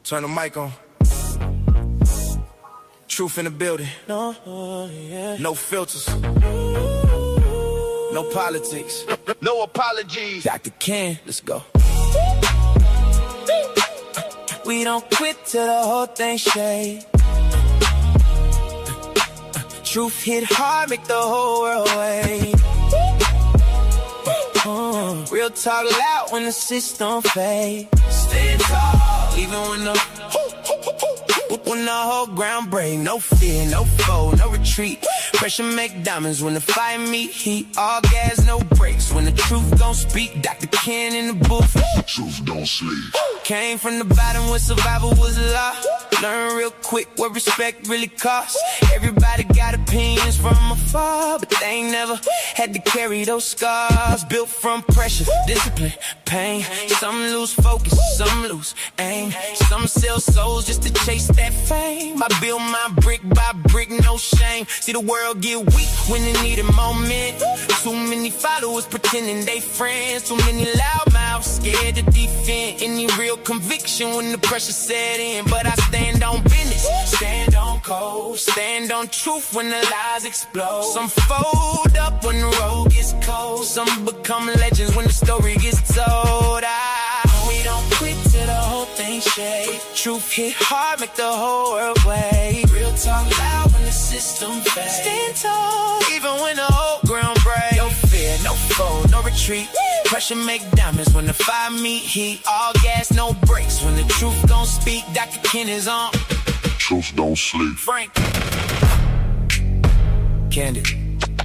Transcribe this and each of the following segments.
Turn the mic on. Truth in the building. No filters. No politics. No apologies. Dr. Ken, let's go. We don't quit till the whole thing shake. Truth hit hard, make the whole world wait. Real talk loud when the system fade. Stand tall, even when the whole ground break. No fear, no foe, no retreat. Pressure make diamonds when the fire meet heat. All gas, no brakes. When the truth gon' speak, Dr. Ken in the booth. Truth don't sleep. Came from the bottom where survival was a law. Learn real quick what respect really costs. Everybody got opinions from afar, but they ain't never had to carry those scars. Built from pressure, discipline, pain. Some lose focus, some lose aim. Some sell souls just to chase that fame. I build my brick by brick, no shame. See the world get weak when it need a moment. Too many followers pretending they friends. Too many loudmouths scared to defend any real conviction when the pressure set in. But I stand on business, stand on code, stand on truth when the lies explode. Some fold up when the road gets cold. Some become legends when the story gets told. We don't quit till the whole thing shake. Truth hit hard, make the whole world wait. Real talk loud when the system fades. Stand tall, even when the whole ground breaks. No fear, no foe, no retreat. Pressure make diamonds when the fire meet heat. All gas, no brakes. When the truth gon' speak, Dr. Ken is on. Truth don't sleep. Frank. Candid.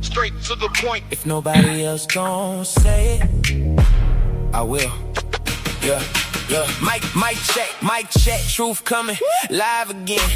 Straight to the point. If nobody else gon' say it, I will. Yeah. Mic check, truth coming, live again.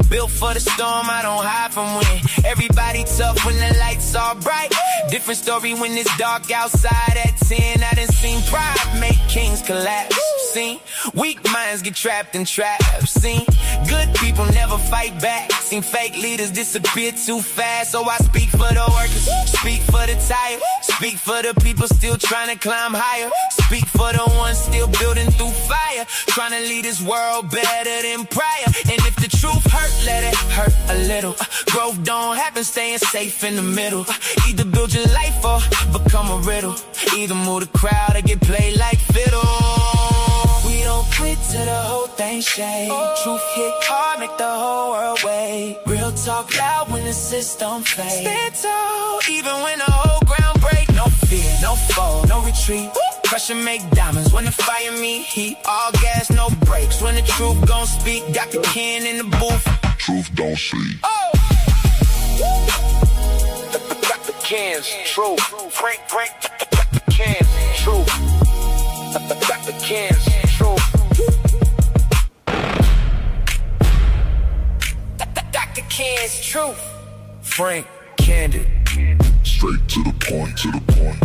Built for the storm, I don't hide from wind. Everybody tough when the lights are bright. Different story when it's dark outside at 10. I done seen pride make kings collapse. Seen weak minds get trapped in traps. Seen good people never fight back. Seen fake leaders disappear too fast. So I speak for the workers, speak for the tired, speak for the people still trying to climb higher. Speak for the ones still building through fire, trying to lead this world better than prior. And if the truth hurt, let it hurt a little. Growth don't happen staying safe in the middle. Either build your life or become a riddle. Either move the crowd or get played like fiddle. We don't quit till the whole thing shake. Truth hit hard, make the whole world wait. Real talk loud when the system fades. Stand tall, even when the whole ground break. No fear, no foe, no retreat. Pressure make diamonds when the fire meet heat. All gas, no brakes. When the truth gon' speak, Dr. Ken in the booth. Truth don't sleep. Oh! Dr. Ken's truth. Frank, Dr. Ken's truth. Dr. Ken's truth. Dr. Ken's truth. Frank, Candid. Straight to the point, to the point.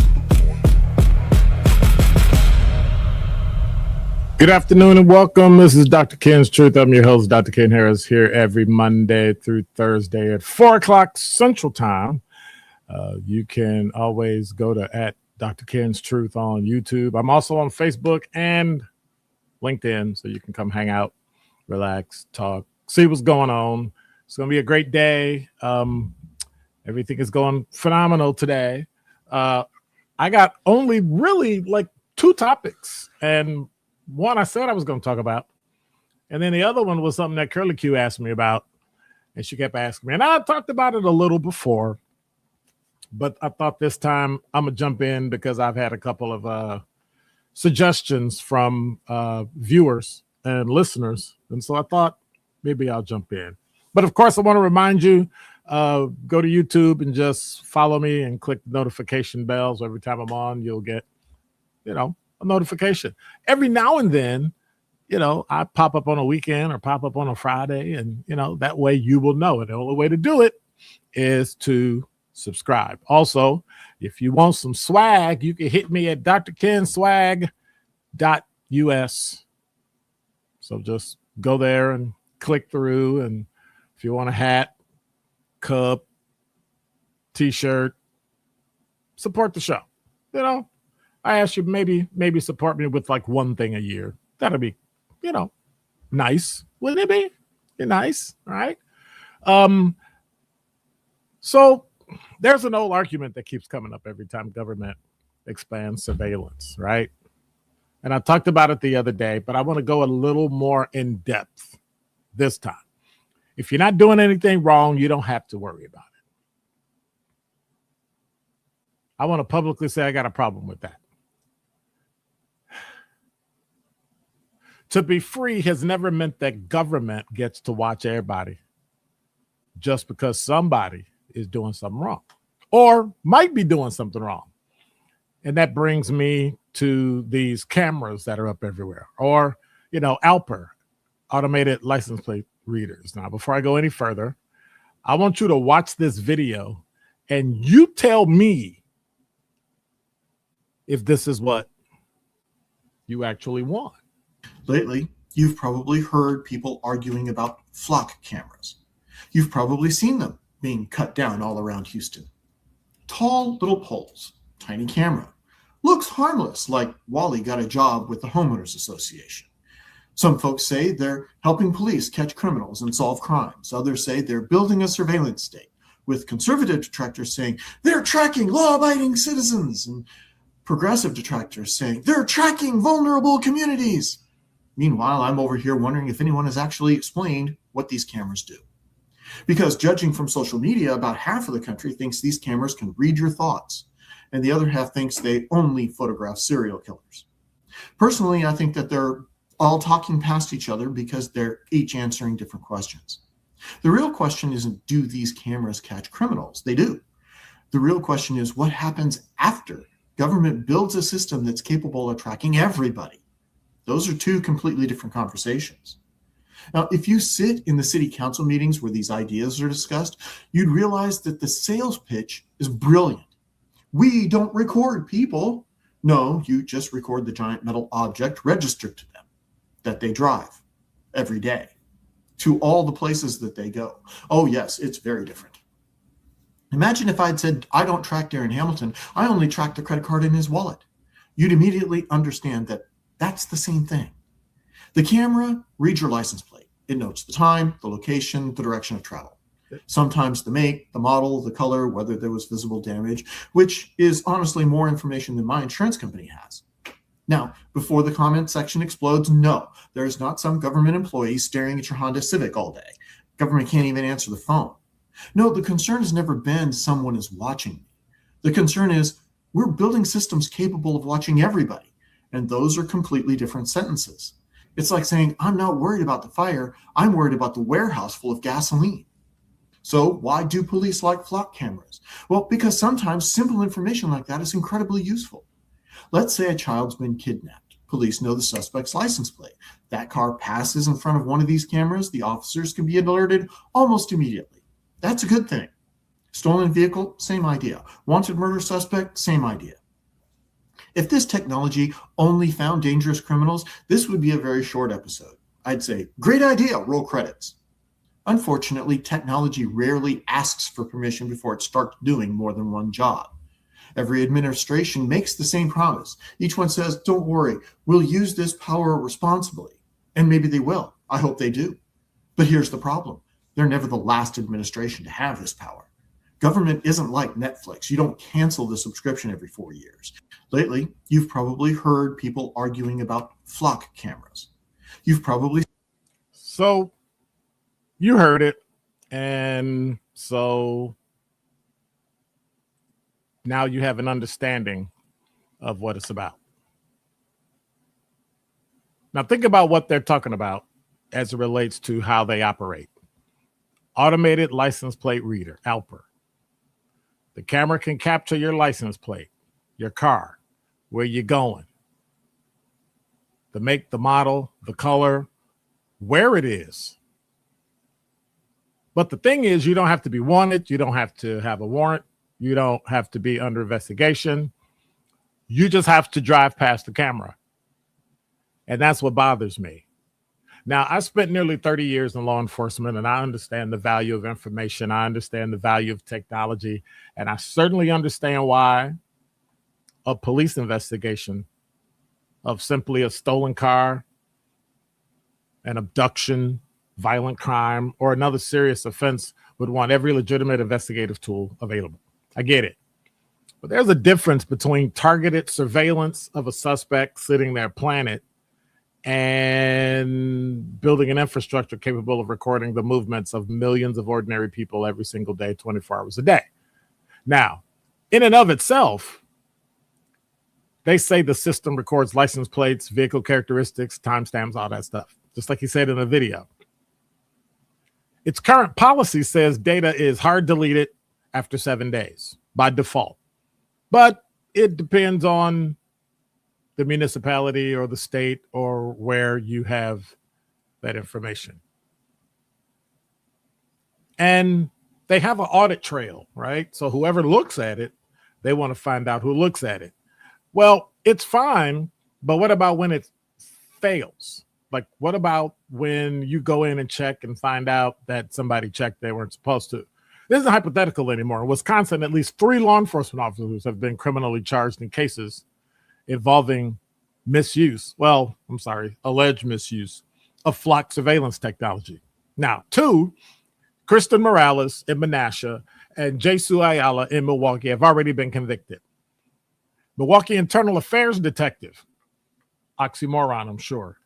Good afternoon and welcome. This is Dr. Ken's Truth. I'm your host, Dr. Ken Harris, here every Monday through Thursday at 4 o'clock Central Time. You can always go to @Dr. Ken's Truth on YouTube. I'm also on Facebook and LinkedIn, so you can come hang out, relax, talk, see what's going on. It's going to be a great day. Everything is going phenomenal today. I got only really like 2 topics, and one I said I was going to talk about, and then the other one was something that Curly Q asked me about, and she kept asking me, and I talked about it a little before, but I thought this time I'm going to jump in because I've had a couple of suggestions from viewers and listeners, and so I thought maybe I'll jump in. But of course, I want to remind you, go to YouTube and just follow me and click the notification bell, so every time I'm on, you'll get, a notification. Every now and then, I pop up on a weekend or pop up on a Friday, and that way you will know. And the only way to do it is to subscribe. Also, if you want some swag, you can hit me at drkenswag.us. So just go there and click through, and if you want a hat, cup, t-shirt, support the show. I ask you maybe support me with like one thing a year. That'll be, nice, wouldn't it be? Be nice, right? So there's an old argument that keeps coming up every time government expands surveillance, right? And I talked about it the other day, but I want to go a little more in depth this time. If you're not doing anything wrong, you don't have to worry about it. I want to publicly say I got a problem with that. To be free has never meant that government gets to watch everybody just because somebody is doing something wrong or might be doing something wrong. And that brings me to these cameras that are up everywhere, or, ALPR, automated license plate readers. Now, before I go any further, I want you to watch this video and you tell me if this is what you actually want. Lately, you've probably heard people arguing about flock cameras. You've probably seen them being cut down all around Houston. Tall little poles, tiny camera. Looks harmless, like Wally got a job with the Homeowners Association. Some folks say they're helping police catch criminals and solve crimes. Others say they're building a surveillance state, with conservative detractors saying they're tracking law-abiding citizens, and progressive detractors saying they're tracking vulnerable communities. Meanwhile, I'm over here wondering if anyone has actually explained what these cameras do. Because judging from social media, about half of the country thinks these cameras can read your thoughts, and the other half thinks they only photograph serial killers. Personally, I think that they're all talking past each other because they're each answering different questions. The real question isn't, do these cameras catch criminals? They do. The real question is, what happens after government builds a system that's capable of tracking everybody? Those are two completely different conversations. Now, if you sit in the city council meetings where these ideas are discussed, you'd realize that the sales pitch is brilliant. We don't record people. No, you just record the giant metal object registered to them that they drive every day to all the places that they go. Oh, yes, it's very different. Imagine if I'd said, I don't track Darren Hamilton, I only track the credit card in his wallet. You'd immediately understand that that's the same thing. The camera reads your license plate. It notes the time, the location, the direction of travel. Sometimes the make, the model, the color, whether there was visible damage, which is honestly more information than my insurance company has. Now, before the comment section explodes, no, there is not some government employee staring at your Honda Civic all day. Government can't even answer the phone. No, the concern has never been someone is watching me. The concern is we're building systems capable of watching everybody, and those are completely different sentences. It's like saying, I'm not worried about the fire, I'm worried about the warehouse full of gasoline. So why do police like flock cameras? Well, because sometimes simple information like that is incredibly useful. Let's say a child's been kidnapped. Police know the suspect's license plate. That car passes in front of one of these cameras, the officers can be alerted almost immediately. That's a good thing. Stolen vehicle, same idea. Wanted murder suspect, same idea. If this technology only found dangerous criminals, this would be a very short episode. I'd say, great idea, roll credits. Unfortunately, technology rarely asks for permission before it starts doing more than one job. Every administration makes the same promise. Each one says, don't worry, we'll use this power responsibly. And maybe they will. I hope they do. But here's the problem. They're never the last administration to have this power. Government isn't like Netflix. You don't cancel the subscription every 4 years. Lately, you've probably heard people arguing about flock cameras. So you heard it. And so now you have an understanding of what it's about. Now think about what they're talking about as it relates to how they operate. Automated license plate reader, ALPR. The camera can capture your license plate, your car, where you're going, the make, the model, the color, where it is. But the thing is, you don't have to be wanted. You don't have to have a warrant. You don't have to be under investigation. You just have to drive past the camera. And that's what bothers me. Now, I spent nearly 30 years in law enforcement, and I understand the value of information. I understand the value of technology, and I certainly understand why a police investigation of simply a stolen car an abduction, violent crime, or another serious offense would want every legitimate investigative tool available. I get it. But there's a difference between targeted surveillance of a suspect sitting there planted and building an infrastructure capable of recording the movements of millions of ordinary people every single day, 24 hours a day. Now, in and of itself, they say the system records license plates, vehicle characteristics, timestamps, all that stuff, just like he said in the video. Its current policy says data is hard deleted after 7 days by default. But it depends on the municipality or the state or where you have that information. And they have an audit trail, right? So whoever looks at it, they want to find out who looks at it. Well, it's fine, but what about when it fails? Like, what about when you go in and check and find out that somebody checked they weren't supposed to? This isn't hypothetical anymore. In Wisconsin, at least 3 law enforcement officers have been criminally charged in cases involving alleged misuse of flock surveillance technology. Now, 2, Kristen Morales in Menasha and Jesu Ayala in Milwaukee have already been convicted. Milwaukee Internal Affairs Detective, oxymoron, I'm sure,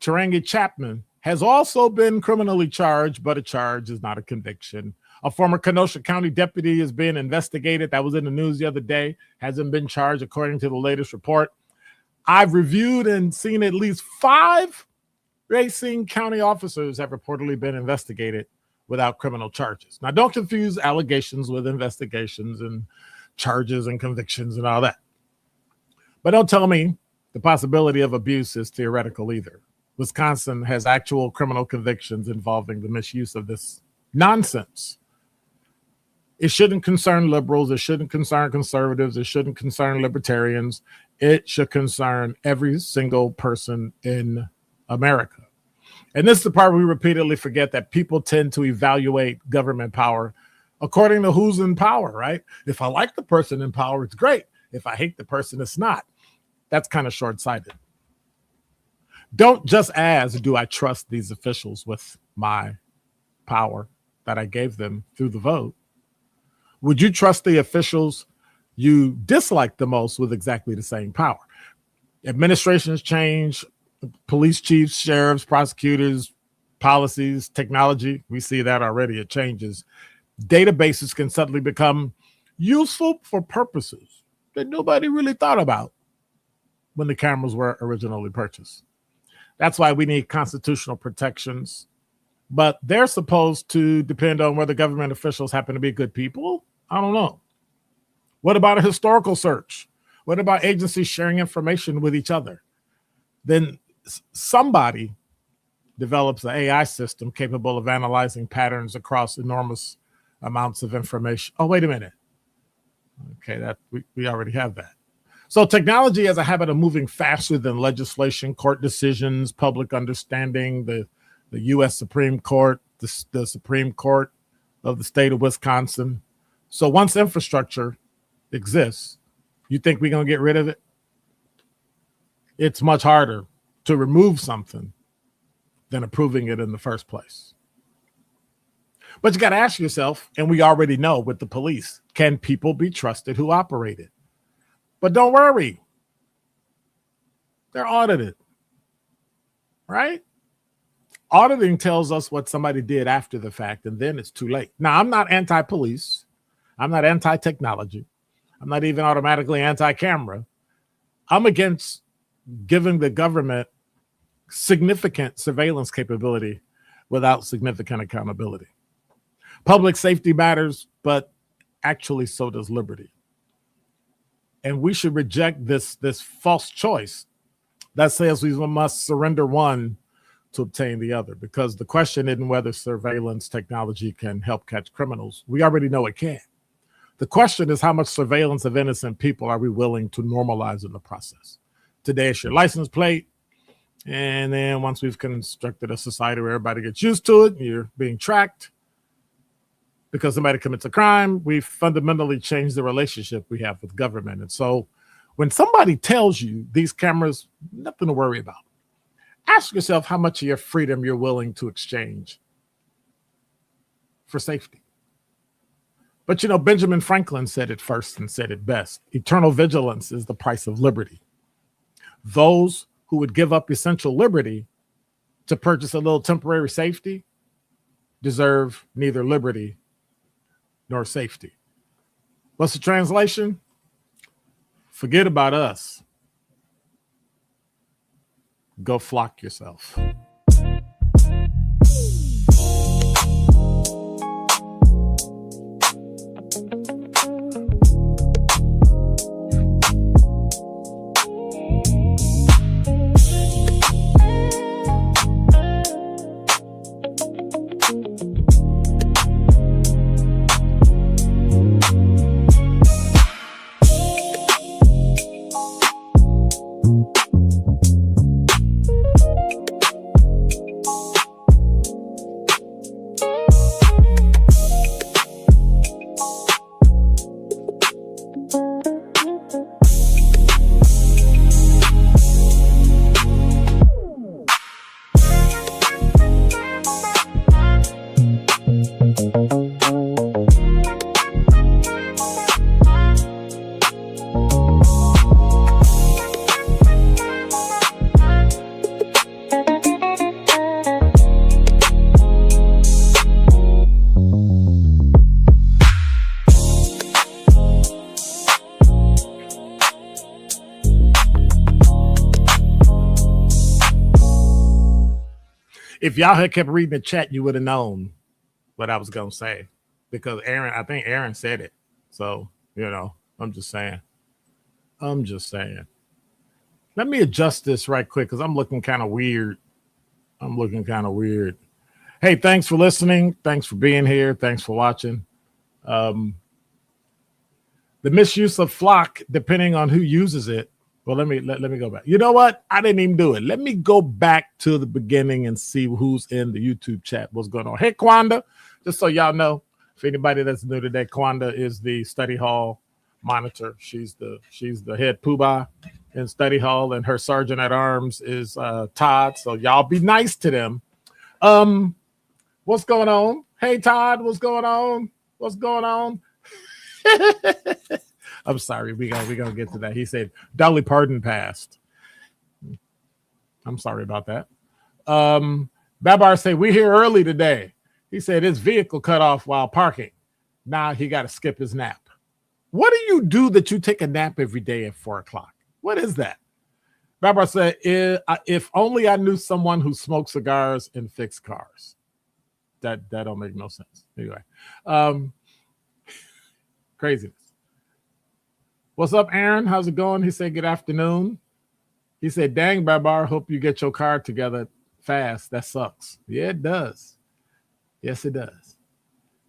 Tarangi Chapman, has also been criminally charged, but a charge is not a conviction. A former Kenosha County deputy is being investigated. That was in the news the other day. Hasn't been charged, according to the latest report. I've reviewed and seen at least 5 Racine County officers have reportedly been investigated without criminal charges. Now, don't confuse allegations with investigations and charges and convictions and all that. But don't tell me the possibility of abuse is theoretical either. Wisconsin has actual criminal convictions involving the misuse of this nonsense. It shouldn't concern liberals. It shouldn't concern conservatives. It shouldn't concern libertarians. It should concern every single person in America. And this is the part we repeatedly forget, that people tend to evaluate government power according to who's in power, right? If I like the person in power, it's great. If I hate the person, it's not. That's kind of short-sighted. Don't just ask, do I trust these officials with my power that I gave them through the vote? Would you trust the officials you dislike the most with exactly the same power? Administrations change, police chiefs, sheriffs, prosecutors, policies, technology. We see that already. It changes. Databases can suddenly become useful for purposes that nobody really thought about when the cameras were originally purchased. That's why we need constitutional protections, but they're supposed to depend on whether government officials happen to be good people. I don't know. What about a historical search? What about agencies sharing information with each other? Then somebody develops an AI system capable of analyzing patterns across enormous amounts of information. Oh, wait a minute. Okay, that we already have that. So technology has a habit of moving faster than legislation, court decisions, public understanding, the U.S. Supreme Court, the Supreme Court of the state of Wisconsin. So once infrastructure exists, you think we're going to get rid of it? It's much harder to remove something than approving it in the first place. But you got to ask yourself, and we already know with the police, can people be trusted who operate it? But don't worry. They're audited, right? Auditing tells us what somebody did after the fact, and then it's too late. Now, I'm not anti-police. I'm not anti-technology. I'm not even automatically anti-camera. I'm against giving the government significant surveillance capability without significant accountability. Public safety matters, but actually so does liberty. And we should reject this false choice that says we must surrender one to obtain the other, because the question isn't whether surveillance technology can help catch criminals. We already know it can. The question is, how much surveillance of innocent people are we willing to normalize in the process? Today, it's your license plate. And then once we've constructed a society where everybody gets used to it, you're being tracked because somebody commits a crime, we've fundamentally changed the relationship we have with government. And so when somebody tells you these cameras, nothing to worry about, Ask yourself how much of your freedom you're willing to exchange for safety. But, Benjamin Franklin said it first and said it best. Eternal vigilance is the price of liberty. Those who would give up essential liberty to purchase a little temporary safety deserve neither liberty nor safety. What's the translation? Forget about us. Go flock yourself. If y'all had kept reading the chat, you would have known what I was going to say, because I think Aaron said it. So, I'm just saying. Let me adjust this right quick because I'm looking kind of weird. Hey, thanks for listening. Thanks for being here. Thanks for watching. The misuse of flock, depending on who uses it. Well, let me go back. You know what? I didn't even do it. Let me go back to the beginning and see who's in the YouTube chat. What's going on? Hey, Kwanda, just so y'all know, if anybody that's new today, Kwanda is the study hall monitor. She's the head poobah in study hall, and her sergeant at arms is Todd. So y'all be nice to them. What's going on? Hey, Todd, what's going on? I'm sorry, we gonna get to that. He said Dolly Parton passed. I'm sorry about that. Babar said we're here early today. He said his vehicle cut off while parking. Now he got to skip his nap. What do you do that you take a nap every day at 4:00? What is that? Babar said if only I knew someone who smoked cigars and fixed cars. That don't make no sense. Anyway, craziness. What's up, Aaron? How's it going? He said, good afternoon. He said, dang, Babar, hope you get your car together fast. That sucks. Yeah, it does. Yes, it does.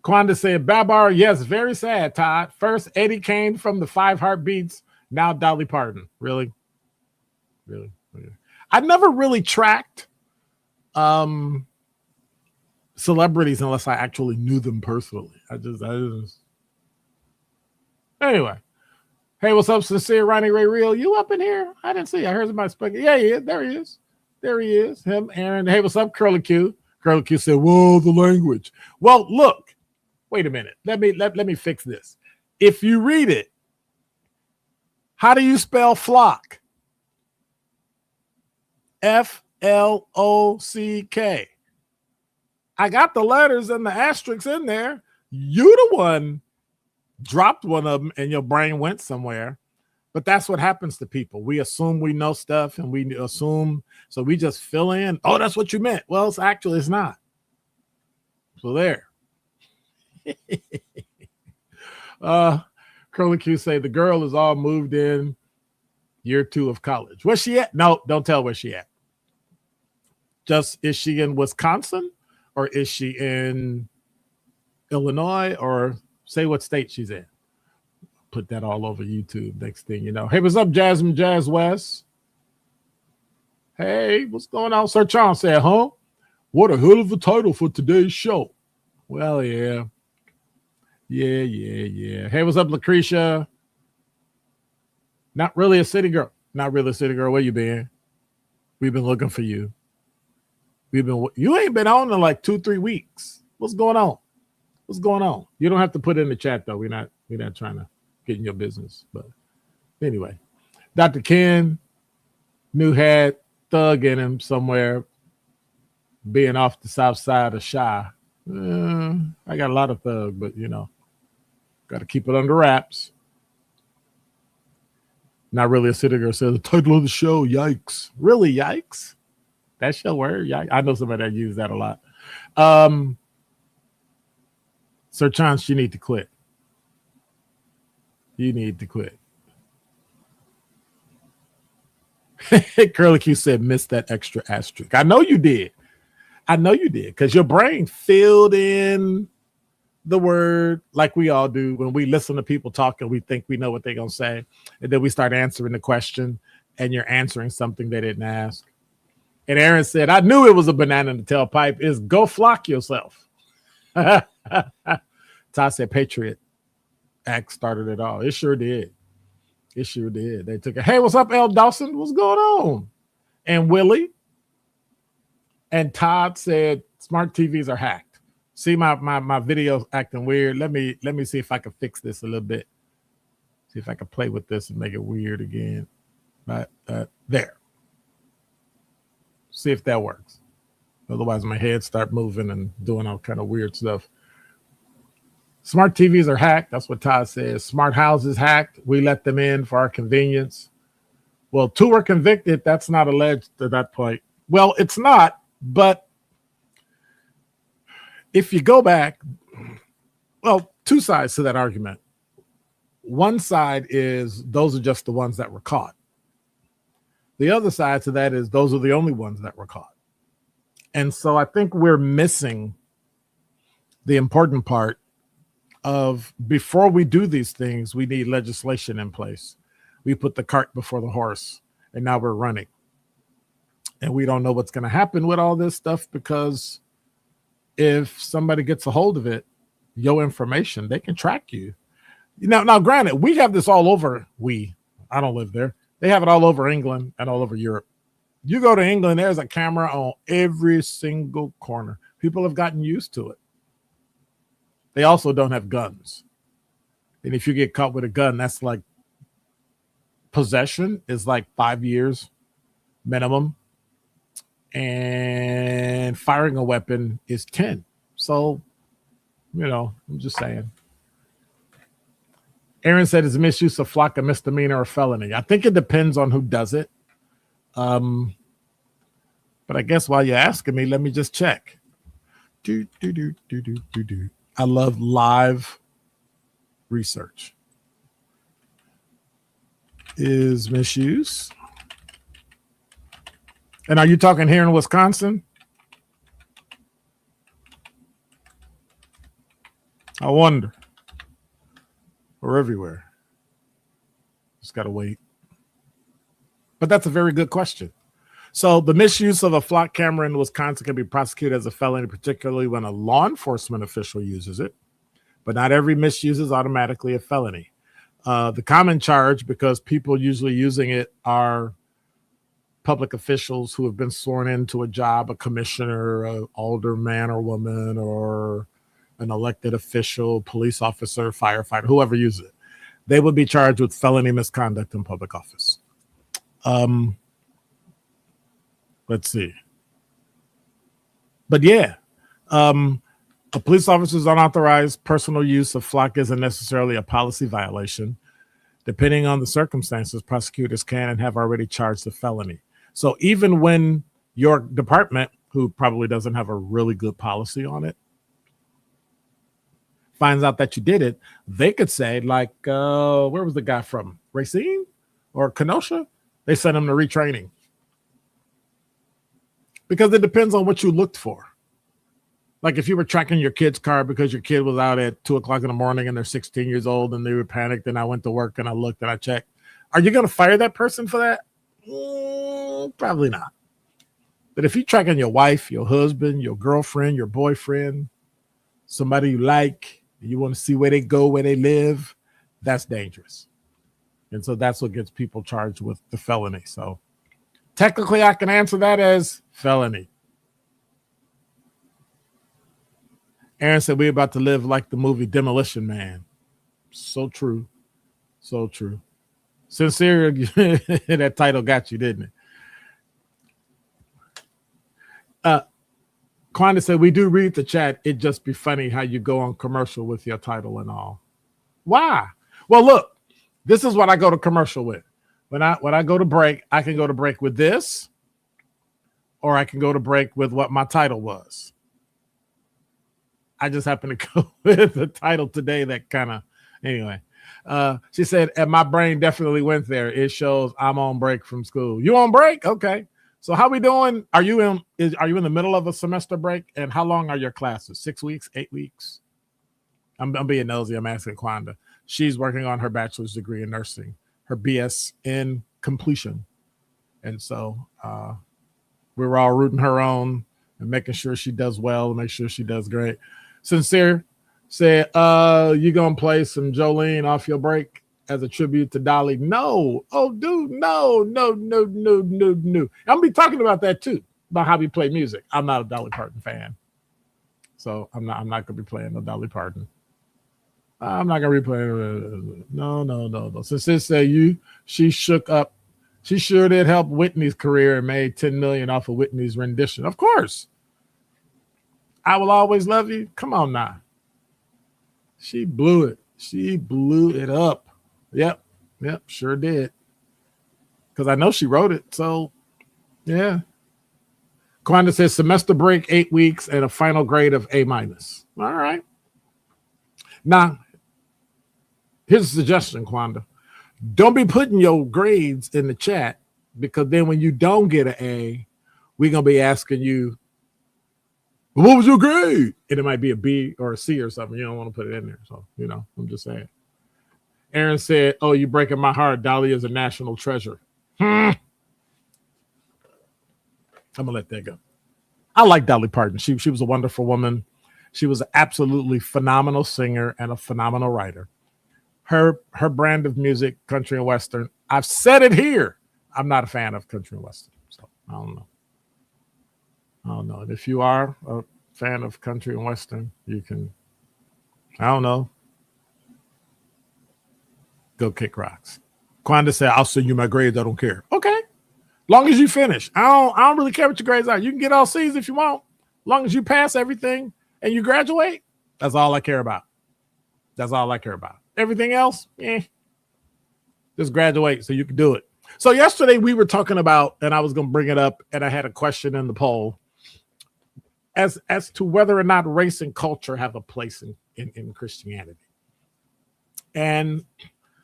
Kwanda said, Babar, yes, very sad, Todd. First, Eddie Kane from the 5 Heartbeats. Now, Dolly Parton. Really? I never really tracked celebrities unless I actually knew them personally. I just. Anyway. Hey, what's up, Sincere Ronnie Ray Real? You up in here? I didn't see. I heard somebody speaking. Yeah, he is. There he is. Him, Aaron. Hey, what's up, Curly Q? Curly Q said, whoa, the language. Well, look. Wait a minute. Let me fix this. If you read it, how do you spell flock? Flock. I got the letters and the asterisks in there. You the one dropped one of them and your brain went somewhere. But that's what happens to people. We assume we know stuff and we assume, so we just fill in. Oh, that's what you meant. Well, it's not. So there. Curly Q say the girl is all moved in year 2 of college. Where's she at? No, don't tell where she at. Just, is she in Wisconsin or is she in Illinois, or say what state she's in? Put that all over YouTube. Next thing you know. Hey, what's up, Jasmine Jazz West? Hey, what's going on? Sir Charles said, huh? What a hell of a title for today's show. Well, yeah. Yeah. Hey, what's up, Lucretia? Not really a city girl. Where you been? We've been looking for you. You ain't been on in like 2-3 weeks. What's going on? What's going on? You don't have to put it in the chat though. We're not trying to get in your business. But anyway, Dr. Ken knew had thug in him somewhere, being off the south side of Shy. I got a lot of thug, but got to keep it under wraps. Not really a city girl says the title of the show. Yikes! Really, yikes? That's your word. Yikes. I know somebody that used that a lot. Sir Chance, you need to quit. You need to quit. Curly Q said, "Miss that extra asterisk." I know you did. Because your brain filled in the word like we all do when we listen to people talk and we think we know what they're going to say. And then we start answering the question and you're answering something they didn't ask. And Aaron said, "I knew it was a banana in the tailpipe. Is go flock yourself." Todd said, "Patriot Act started it all." It sure did. They took it. Hey, what's up, L. Dawson? What's going on? And Willie. And Todd said, "Smart TVs are hacked." See my video acting weird. Let me see if I can fix this a little bit. See if I can play with this and make it weird again. But there. See if that works. Otherwise, my head start moving and doing all kind of weird stuff. Smart TVs are hacked. That's what Todd says. Smart houses hacked. We let them in for our convenience. Well, 2 were convicted. That's not alleged at that point. Well, it's not, but if you go back, well, 2 sides to that argument. One side is those are just the ones that were caught. The other side to that is those are the only ones that were caught. And so I think we're missing the important part of before we do these things, we need legislation in place. We put the cart before the horse, and now we're running. And we don't know what's going to happen with all this stuff because if somebody gets a hold of it, your information, they can track you. Now, granted, we have this all over. I don't live there. They have it all over England and all over Europe. You go to England, there's a camera on every single corner. People have gotten used to it. They also don't have guns. And if you get caught with a gun, that's like possession is like 5 years minimum. And firing a weapon is 10. So, I'm just saying. Aaron said, "Is misuse of flock a misdemeanor or felony?" I think it depends on who does it. But I guess while you're asking me, let me just check. I love live research. Is misuse? And are you talking here in Wisconsin? I wonder. Or everywhere. Just got to wait. But that's a very good question. So the misuse of a flock camera in Wisconsin can be prosecuted as a felony, particularly when a law enforcement official uses it. But not every misuse is automatically a felony. The common charge, because people usually using it are public officials who have been sworn into a job, a commissioner, an alderman or woman, or an elected official, police officer, firefighter, whoever uses it. They would be charged with felony misconduct in public office. Let's see. But yeah, a police officer's unauthorized personal use of flock isn't necessarily a policy violation. Depending on the circumstances, prosecutors can and have already charged a felony. So even when your department, who probably doesn't have a really good policy on it, finds out that you did it, they could say, like, where was the guy from? Racine or Kenosha? They sent him to retraining. Because it depends on what you looked for. Like if you were tracking your kid's car because your kid was out at 2:00 in the morning and they're 16 years old and they were panicked and I went to work and I looked and I checked. Are you going to fire that person for that? Probably not. But if you're tracking your wife, your husband, your girlfriend, your boyfriend, somebody you like, you want to see where they go, where they live, that's dangerous. And so that's what gets people charged with the felony. So technically I can answer that as felony. Aaron said we're about to live like the movie Demolition Man. So true. So true. Sincere, that title got you, didn't it? Quanda said, we do read the chat. It'd just be funny how you go on commercial with your title and all. Why? Well, look, this is what I go to commercial with. When I go to break, I can go to break with this, or I can go to break with what my title was. I just happen to go with the title today that kind of, anyway. She said, and my brain definitely went there. It shows I'm on break from school. You on break? Okay. So how we doing? Are you in the middle of a semester break? And how long are your classes? 6 weeks, 8 weeks? I'm being nosy. I'm asking Quanda. She's working on her bachelor's degree in nursing, her BS in completion. And so we're all rooting her on and making sure she does well, make sure she does great. Sincere said, you gonna play some Jolene off your break as a tribute to Dolly? No. Oh, dude, no. I'm gonna be talking about that too, about how we play music. I'm not a Dolly Parton fan. So I'm not gonna be playing no Dolly Parton. I'm not gonna be playing. No. Sincere said she shook up. She sure did help Whitney's career and made $10 million off of Whitney's rendition. Of course. I Will Always Love You. Come on now. She blew it. She blew it up. Yep, sure did. Because I know she wrote it. So, yeah. Quanda says semester break, 8 weeks, and a final grade of A-. All right. Now, here's a suggestion, Quanda. Don't be putting your grades in the chat, because then when you don't get an A, we're going to be asking you, what was your grade? And it might be a B or a C or something. You don't want to put it in there. So, I'm just saying. Aaron said, oh, you're breaking my heart. Dolly is a national treasure. I'm going to let that go. I like Dolly Parton. She was a wonderful woman. She was an absolutely phenomenal singer and a phenomenal writer. Her brand of music, country and Western, I've said it here. I'm not a fan of country and Western. So I don't know. And if you are a fan of country and Western, you can, I don't know, go kick rocks. Quanda said, I'll send you my grades. I don't care. Okay. Long as you finish. I don't really care what your grades are. You can get all C's if you want. Long as you pass everything and you graduate, that's all I care about. That's all I care about. Everything else, just graduate so you can do it. So yesterday we were talking about, and I was going to bring it up, and I had a question in the poll as to whether or not race and culture have a place in Christianity. And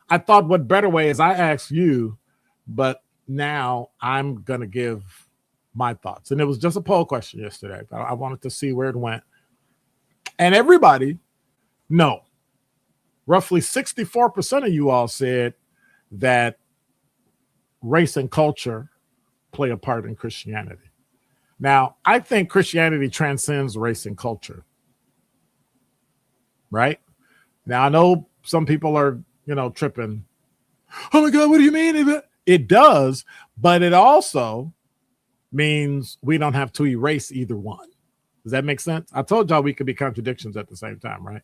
I thought what better way is I asked you, but now I'm going to give my thoughts. And it was just a poll question yesterday. I wanted to see where it went. And everybody, no. Roughly 64% of you all said that race and culture play a part in Christianity. Now, I think Christianity transcends race and culture. Right? Now, I know some people are, tripping. Oh my God, what do you mean? It does, but it also means we don't have to erase either one. Does that make sense? I told y'all we could be contradictions at the same time, right?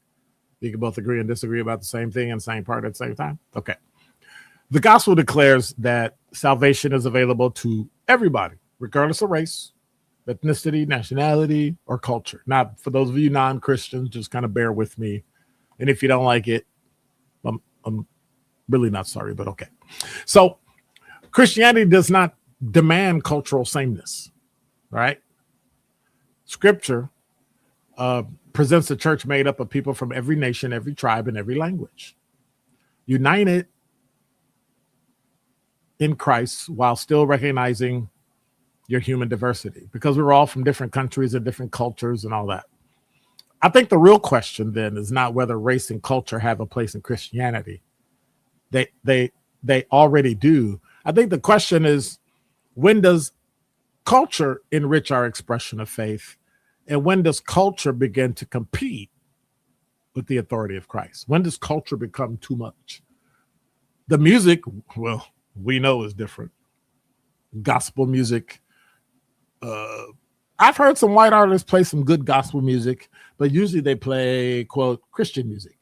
You can both agree and disagree about the same thing and same part at the same time. Okay. The gospel declares that salvation is available to everybody, regardless of race, ethnicity, nationality, or culture. Now, for those of you non-Christians, just kind of bear with me. And if you don't like it, I'm really not sorry, but okay. So Christianity does not demand cultural sameness, right? Scripture presents a church made up of people from every nation, every tribe, and every language, united in Christ while still recognizing your human diversity, because we're all from different countries and different cultures and all that. I think the real question then is not whether race and culture have a place in Christianity. They already do. I think the question is, when does culture enrich our expression of faith? And when does culture begin to compete with the authority of Christ? When does culture become too much? The music, well, we know is different. Gospel music, I've heard some white artists play some good gospel music, but usually they play, quote, Christian music.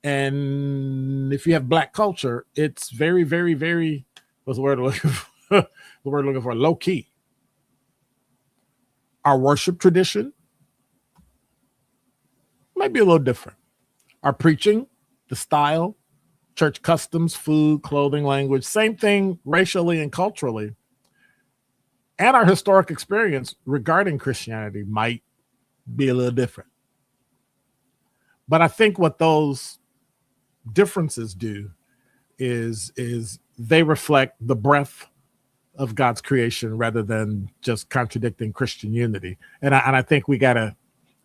And if you have black culture, it's very, very, very, what's the word looking for? The word looking for, low key. Our worship tradition might be a little different. Our preaching, the style, church customs, food, clothing, language, same thing racially and culturally. And our historic experience regarding Christianity might be a little different. But I think what those differences do is they reflect the breadth of God's creation rather than just contradicting Christian unity. And I think we got an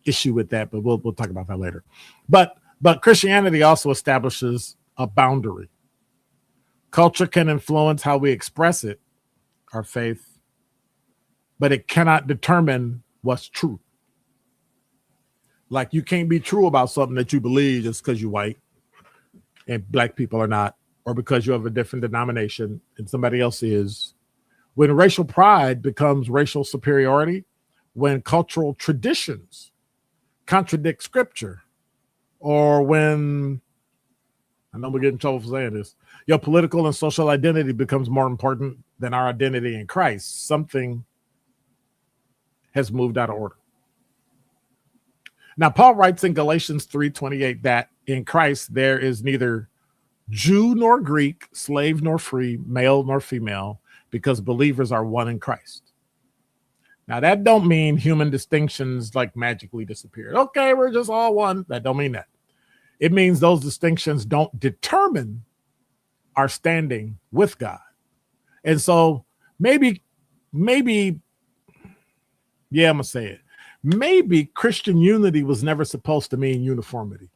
issue with that, but we'll talk about that later. But Christianity also establishes a boundary. Culture can influence how we express it, our faith, but it cannot determine what's true. Like, you can't be true about something that you believe just because you're white and black people are not, or because you have a different denomination and somebody else is. When racial pride becomes racial superiority, when cultural traditions contradict scripture, or when, I know we get in trouble for saying this, your political and social identity becomes more important than our identity in Christ, something has moved out of order. Now, Paul writes in Galatians 3:28 that in Christ there is neither Jew nor Greek, slave nor free, male nor female, because believers are one in Christ. Now, that don't mean human distinctions like magically disappeared. Okay, we're just all one. That don't mean that. It means those distinctions don't determine our standing with God. And so maybe, yeah, I'm going to say it. Maybe Christian unity was never supposed to mean uniformity.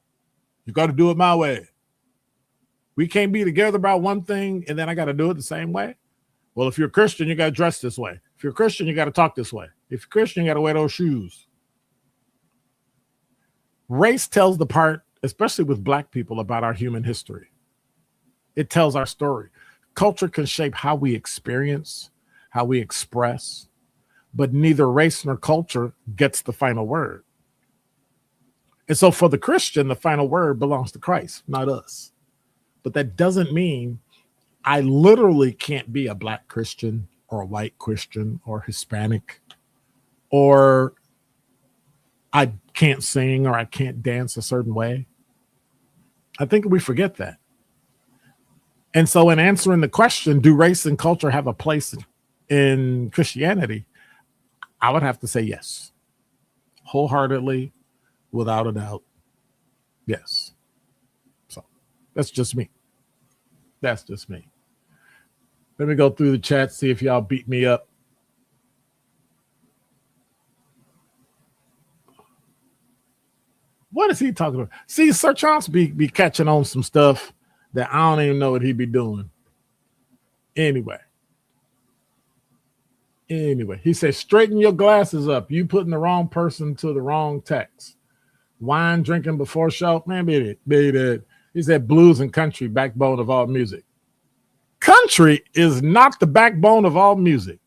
You got to do it my way. We can't be together about one thing and then I got to do it the same way. Well, if you're a Christian, you got to dress this way. If you're a Christian, you got to talk this way. If you're a Christian, you got to wear those shoes. Race tells the part, especially with black people, about our human history. It tells our story. Culture can shape how we experience, how we express, but neither race nor culture gets the final word. And so for the Christian, the final word belongs to Christ, not us. But that doesn't mean I literally can't be a black Christian or a white Christian or Hispanic, or I can't sing or I can't dance a certain way. I think we forget that. And so in answering the question, do race and culture have a place in Christianity? I would have to say yes. Wholeheartedly, without a doubt, yes. So that's just me. That's just me. Let me go through the chat, see if y'all beat me up. What is he talking about? See, Sir Chance be catching on some stuff that I don't even know what he be doing. Anyway, he says, straighten your glasses up. You putting the wrong person to the wrong text. Wine drinking before show. Man, beat it. He said blues and country, backbone of all music. Country is not the backbone of all music.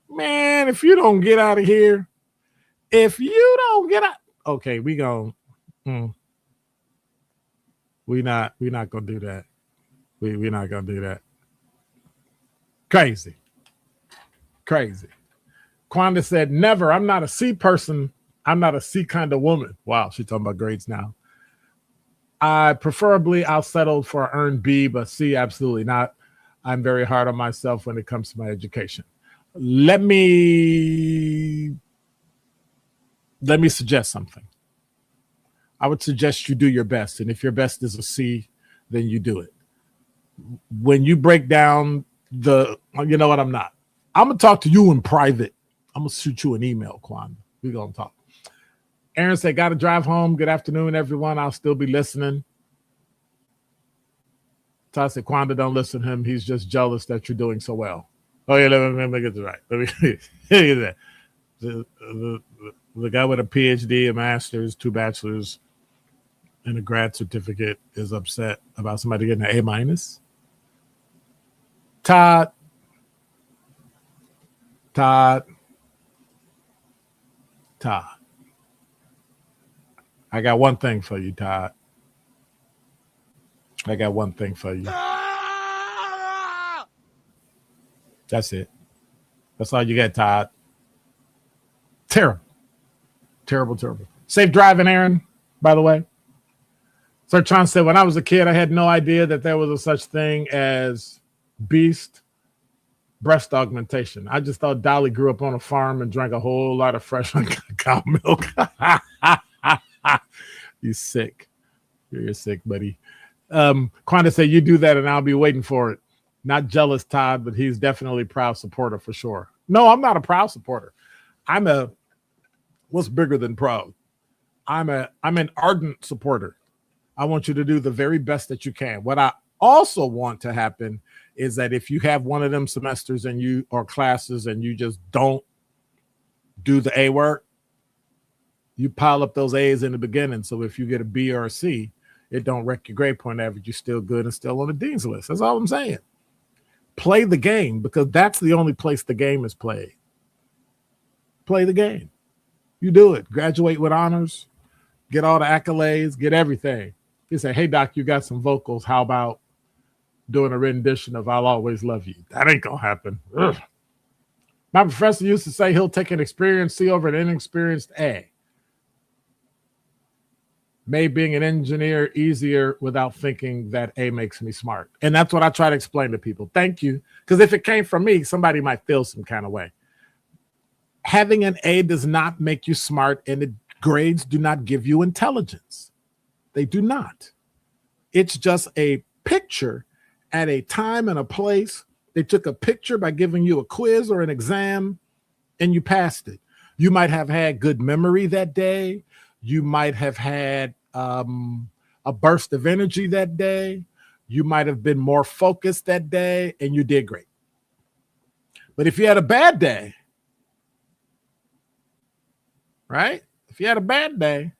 Man, if you don't get out of here, okay, we not gonna do that. We're not gonna do that. Crazy. Quanda said, never. I'm not a C person. I'm not a C kind of woman. Wow, she's talking about grades now. I'll settle for an earned B, but C, absolutely not. I'm very hard on myself when it comes to my education. Let me suggest something. I would suggest you do your best. And if your best is a C, then you do it. When you break down you know what, I'm not. I'm going to talk to you in private. I'm going to shoot you an email, Kwanda. We're going to talk. Aaron said, got to drive home. Good afternoon, everyone. I'll still be listening. Todd said, Kwanda, don't listen to him. He's just jealous that you're doing so well. Oh, yeah, let me get this right. Let me get that. The guy with a PhD, a master's, 2 bachelors, and a grad certificate is upset about somebody getting an A-. Todd, Todd. I got one thing for you, Todd. I got one thing for you. That's it. That's all you got, Todd. Terrible. Terrible, terrible. Safe driving, Aaron, by the way. Sir Tron said, when I was a kid, I had no idea that there was a such thing as beast breast augmentation. I just thought Dolly grew up on a farm and drank a whole lot of fresh cow milk. You sick. You're sick, buddy. Quanda said, you do that and I'll be waiting for it. Not jealous, Todd, but he's definitely a proud supporter for sure. No, I'm not a proud supporter. What's bigger than proud? I'm an ardent supporter. I want you to do the very best that you can. What I also want to happen is that if you have one of them semesters or classes and you just don't do the A work, you pile up those A's in the beginning. So if you get a B or a C, it don't wreck your grade point average. You're still good and still on the dean's list. That's all I'm saying. Play the game, because that's the only place the game is played. Play the game. You do it. Graduate with honors. Get all the accolades. Get everything. You say, hey, Doc, you got some vocals. How about doing a rendition of I'll Always Love You? That ain't going to happen. Ugh. My professor used to say he'll take an experienced C over an inexperienced A. Made being an engineer easier without thinking that A makes me smart. And that's what I try to explain to people. Thank you. Because if it came from me, somebody might feel some kind of way. Having an A does not make you smart, and the grades do not give you intelligence. They do not. It's just a picture at a time and a place. They took a picture by giving you a quiz or an exam, and you passed it. You might have had good memory that day. You might have had a burst of energy that day. You might have been more focused that day, and you did great. But if you had a bad day, right? If you had a bad day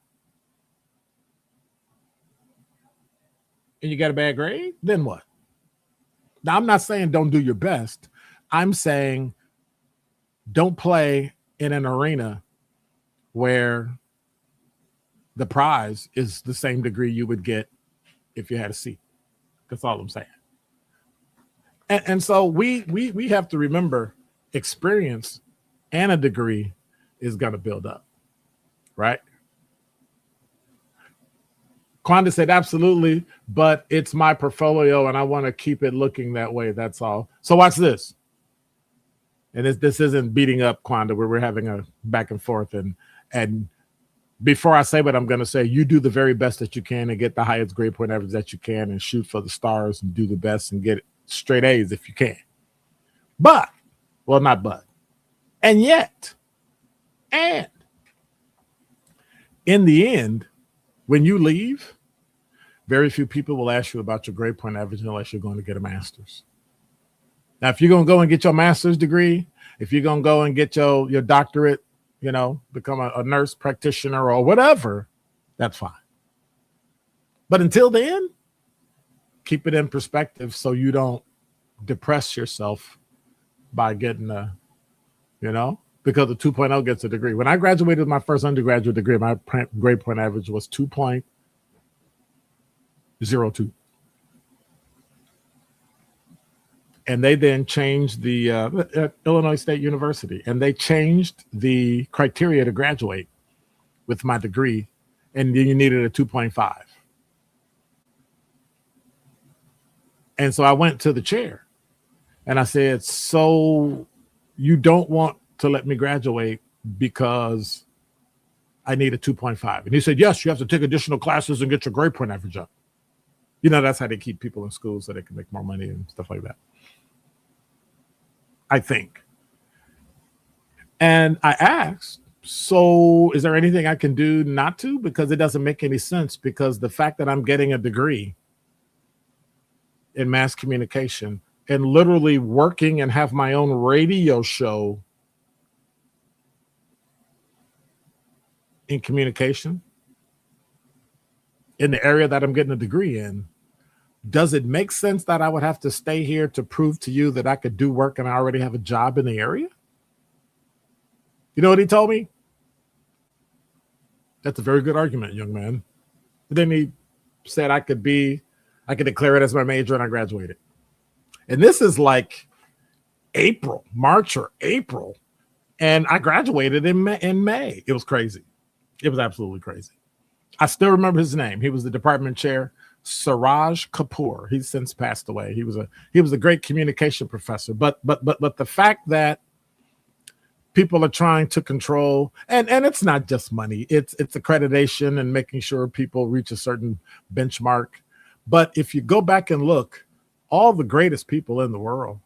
and you got a bad grade, then what? Now, I'm not saying don't do your best. I'm saying don't play in an arena where the prize is the same degree you would get if you had a C. That's all I'm saying. And so we have to remember experience and a degree is going to build up, right? Quanda said, absolutely, but it's my portfolio and I want to keep it looking that way. That's all. So watch this. And this isn't beating up Quanda, where we're having a back and forth. And before I say what I'm going to say, you do the very best that you can and get the highest grade point average that you can and shoot for the stars and do the best and get straight A's if you can. But, well, not but, and yet, and in the end, when you leave, very few people will ask you about your grade point average unless you're going to get a master's. Now, if you're going to go and get your master's degree, if you're going to go and get your doctorate, you know, become a nurse practitioner or whatever, that's fine. But until then, keep it in perspective so you don't depress yourself by getting because the 2.0 gets a degree. When I graduated with my first undergraduate degree, my grade point average was 2.02. And they then changed the Illinois State University, and they changed the criteria to graduate with my degree, and then you needed a 2.5. And so I went to the chair, and I said, so you don't want to let me graduate because I need a 2.5? And he said, yes, you have to take additional classes and get your grade point average up. You know, that's how they keep people in school so they can make more money and stuff like that, I think. And I asked, so is there anything I can do not to? Because it doesn't make any sense, because the fact that I'm getting a degree in mass communication and literally working and have my own radio show in communication in the area that I'm getting a degree in, does it make sense that I would have to stay here to prove to you that I could do work and I already have a job in the area? You know what he told me? That's a very good argument, young man. But then he said I could declare it as my major, and I graduated. And this is like March or April. And I graduated in May. It was crazy. It was absolutely crazy. I still remember his name. He was the department chair, Siraj Kapoor. He's since passed away. He was a great communication professor. But the fact that people are trying to control, and it's not just money. It's accreditation and making sure people reach a certain benchmark. But if you go back and look, all the greatest people in the world,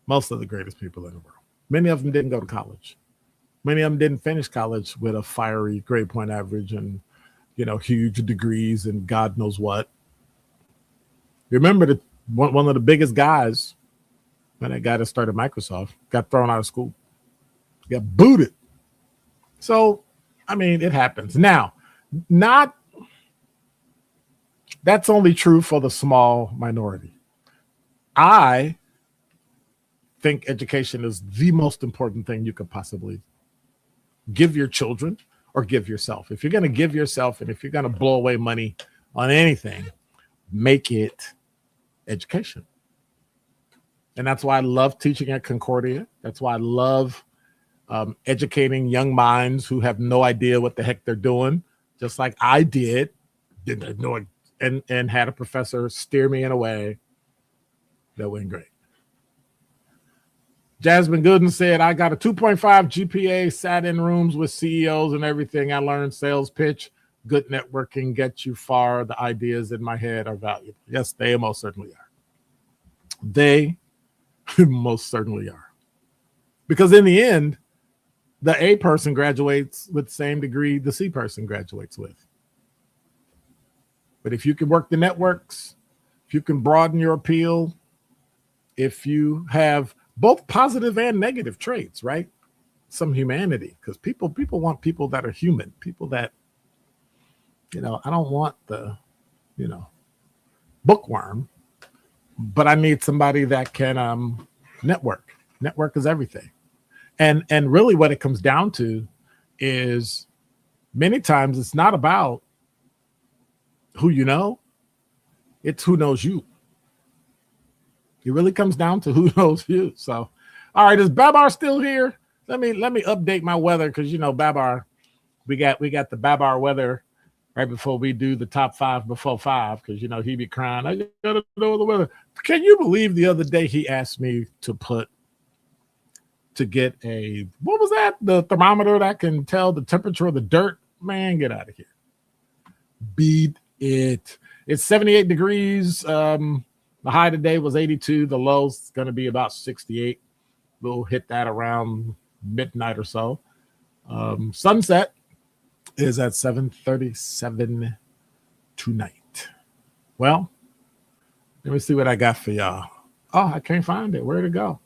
most of the greatest people in the world, many of them didn't go to college. Many of them didn't finish college with a fiery grade point average and, huge degrees and God knows what. Remember that one of the biggest guys, when that guy that started Microsoft, got thrown out of school. He got booted. So, it happens. Now, that's only true for the small minority. I think education is the most important thing you could possibly give your children or give yourself. If you're going to give yourself and if you're going to blow away money on anything, make it education. And that's why I love teaching at Concordia. That's why I love educating young minds who have no idea what the heck they're doing, just like I didn't know it, and had a professor steer me in a way that went great. Jasmine Gooden said, I got a 2.5 GPA, sat in rooms with CEOs and everything. I learned sales pitch, good networking, gets you far. The ideas in my head are valuable. Yes, they most certainly are. They most certainly are. Because in the end, the A person graduates with the same degree the C person graduates with. But if you can work the networks, if you can broaden your appeal, if you have both positive and negative traits, right? Some humanity, because people want people that are human, people that, I don't want the, bookworm, but I need somebody that can network. Network is everything. And really what it comes down to is many times it's not about who you know, it's who knows you. It really comes down to who knows you. So, all right, is Babar still here? Let me update my weather because Babar, we got the Babar weather right before we do the top 5 before 5 because he be crying. I gotta know the weather. Can you believe the other day he asked me to get what was that? The thermometer that can tell the temperature of the dirt? Man, get out of here. Beat it. It's 78 degrees. The high today was 82. The low's going to be about 68. We'll hit that around midnight or so. Sunset is at 7:37 tonight. Well, let me see what I got for y'all. Oh, I can't find it. Where'd it go?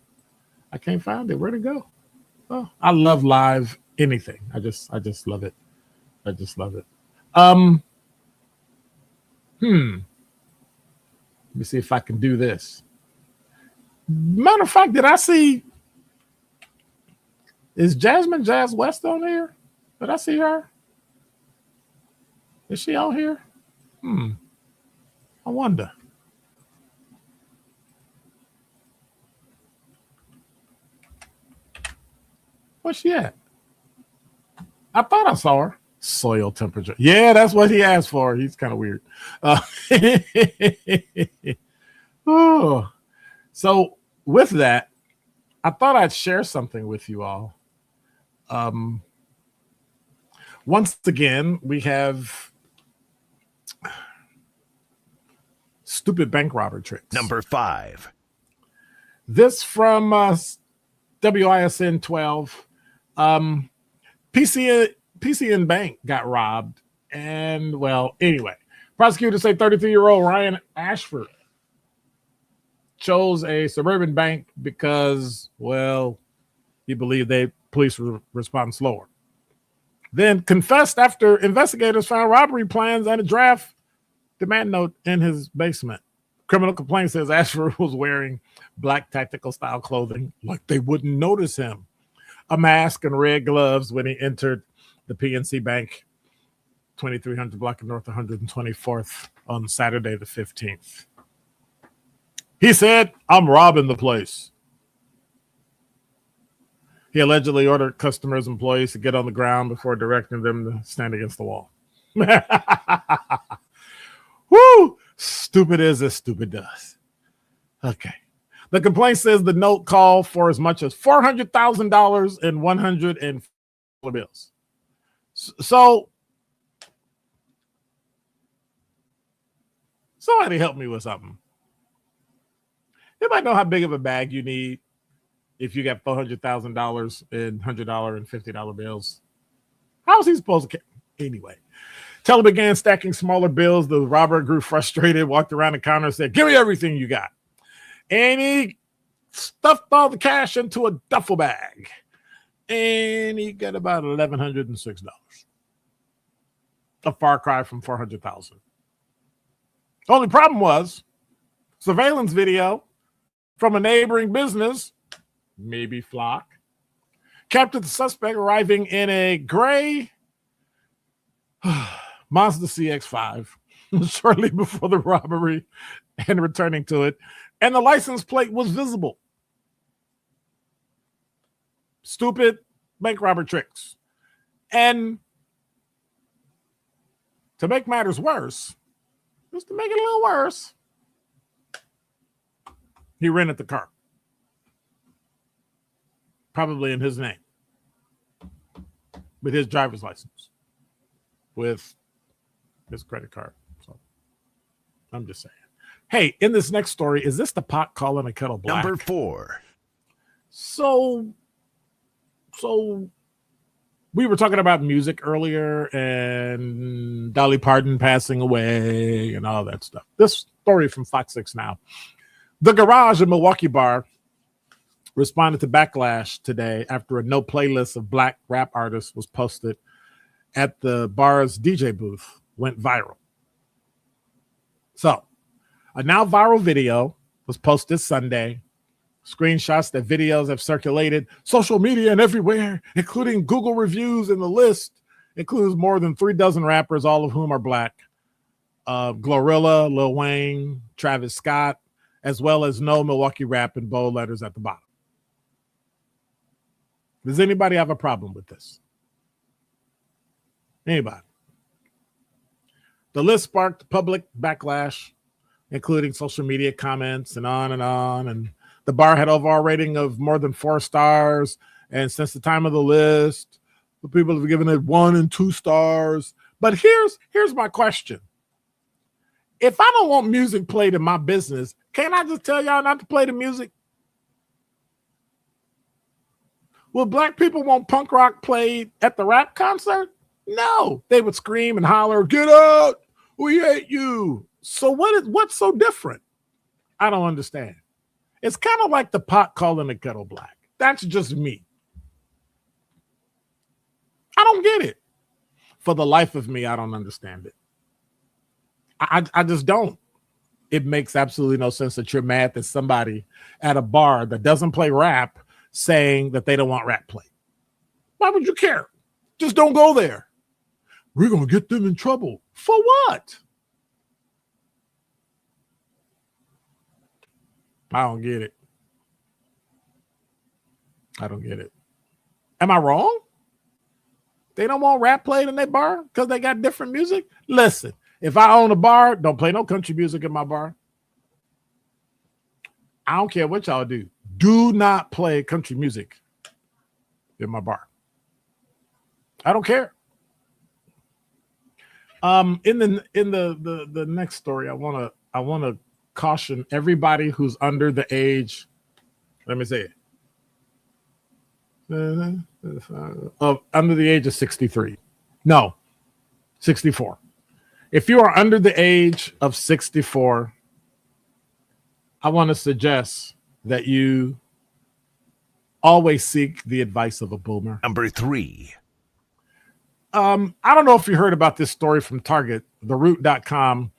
I can't find it. Where'd it go? Oh, I love live anything. I just love it. I just love it. Let me see if I can do this. Matter of fact, is Jasmine Jazz West on here? Did I see her? Is she on here? I wonder. Where's she at? I thought I saw her. Soil temperature. Yeah, that's what he asked for. He's kind of weird. Oh. So with that, I thought I'd share something with you all. Once again, we have stupid bank robber tricks. Number 5. This from WISN 12. PCN Bank got robbed. And, well, anyway, prosecutors say 33-year-old Ryan Ashford chose a suburban bank because, well, he believed police would respond slower. Then confessed after investigators found robbery plans and a draft demand note in his basement. Criminal complaint says Ashford was wearing black tactical style clothing like they wouldn't notice him, a mask and red gloves when he entered the PNC Bank, 2300 block of North 124th on Saturday the 15th. He said, "I'm robbing the place." He allegedly ordered customers' employees to get on the ground before directing them to stand against the wall. Woo! Stupid is as stupid does. Okay. The complaint says the note called for as much as $400,000 in 100 bills. So, somebody help me with something. Anybody know how big of a bag you need if you got $400,000 in $100 and $50 bills? How is he supposed to? Anyway, Teller began stacking smaller bills. The robber grew frustrated, walked around the counter and said, "Give me everything you got." And he stuffed all the cash into a duffel bag. And he got about $1,106. A far cry from $400,000. Only problem was surveillance video from a neighboring business, maybe Flock, captured the suspect arriving in a gray Mazda CX-5 shortly before the robbery and returning to it, and the license plate was visible. Stupid bank robber tricks. And to make matters worse, just to make it a little worse, he rented the car. Probably in his name. With his driver's license. With his credit card. So I'm just saying. Hey, in this next story, is this the pot calling a kettle black? Number 4. So we were talking about music earlier and Dolly Parton passing away and all that stuff. This story from Fox 6 Now. The Garage, a Milwaukee bar, responded to backlash today after a no playlist of black rap artists was posted at the bar's DJ booth went viral. So, a now viral video was posted Sunday. Screenshots that videos have circulated social media and everywhere, including Google reviews, and the list includes more than 36 rappers, all of whom are black. Glorilla, Lil Wayne, Travis Scott, as well as no Milwaukee rap in bold letters at the bottom. Does anybody have a problem with this? Anybody? The list sparked public backlash, including social media comments and on and on. And the bar had overall rating of more than 4 stars. And since the time of the list, the people have given it 1 and 2 stars. But here's my question. If I don't want music played in my business, can't I just tell y'all not to play the music? Will black people want punk rock played at the rap concert? No. They would scream and holler, "Get out! We hate you!" So what's so different? I don't understand. It's kind of like the pot calling the kettle black. That's just me. I don't get it. For the life of me, I don't understand it. I just don't. It makes absolutely no sense that you're mad that somebody at a bar that doesn't play rap saying that they don't want rap played. Why would you care? Just don't go there. We're going to get them in trouble. For what? I don't get it. I don't get it. Am I wrong? They don't want rap played in their bar because they got different music? Listen, if I own a bar, don't play no country music in my bar. I don't care what y'all do. Do not play country music in my bar. I don't care. In the next story, I wanna caution everybody who's under the age. Let me say it. Of under the age of 63. No, 64. If you are under the age of 64, I want to suggest that you always seek the advice of a boomer. Number 3. I don't know if you heard about this story from Target. TheRoot.com